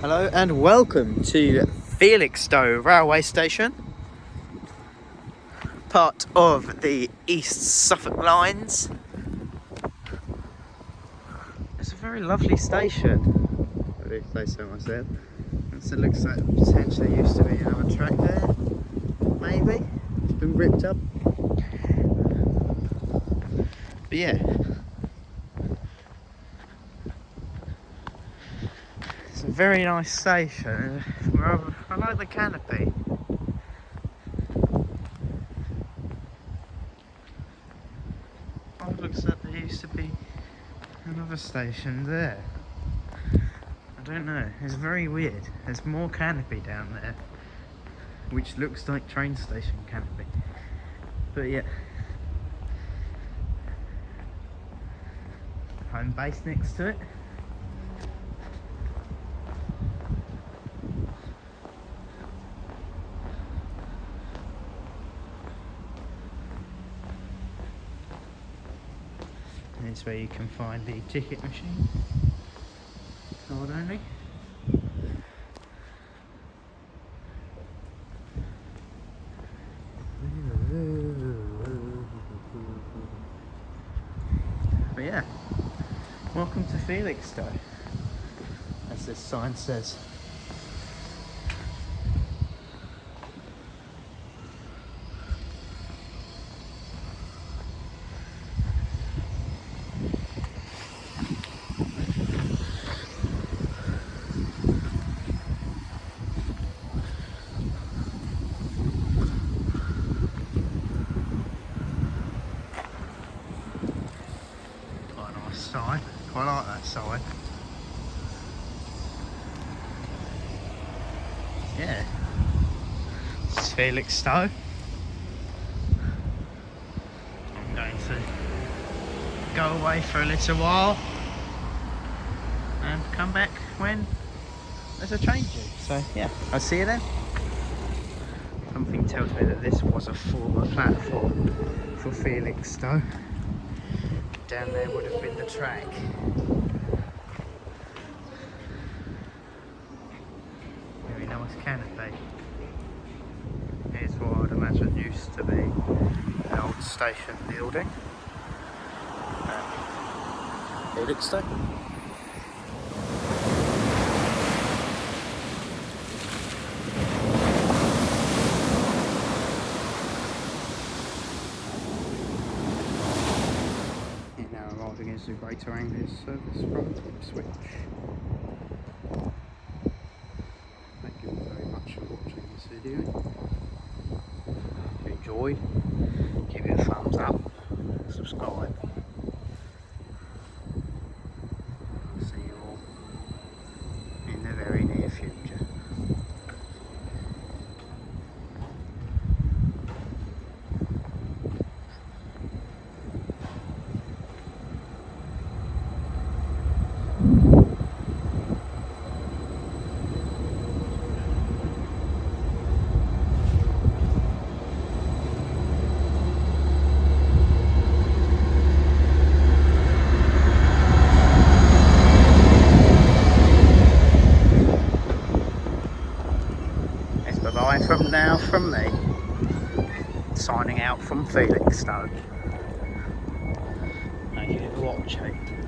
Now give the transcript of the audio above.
Hello and welcome to Felixstowe Railway Station, part of the East Suffolk lines. It's a very lovely station, if I say so myself. It looks like potentially used to be another track there, maybe. It's been ripped up. But yeah. It's a very nice station. I like the canopy. Oh, it looks like there used to be another station there. I don't know. It's very weird. There's more canopy down there, which looks like train station canopy. But yeah. Home base next to it. It's where you can find the ticket machine. Card only. But yeah, welcome to Felixstowe, as this sign says. Sign. Quite like that sign. Yeah. It's Felixstowe. I'm going to go away for a little while and come back when there's a train due. So yeah, I'll see you then. Something tells me that this was a former platform for Felixstowe. Down there would have been the track. Very nice canopy. Here's what I would imagine used to be an old station building. Felixstowe. Against the Greater Anglian service from Ipswich. Thank you all very much for watching this video. If you enjoyed, give it a thumbs up, subscribe. I'll see you all in the very near future. Bye from now from me, signing out from Felixstowe. Thank you for watching.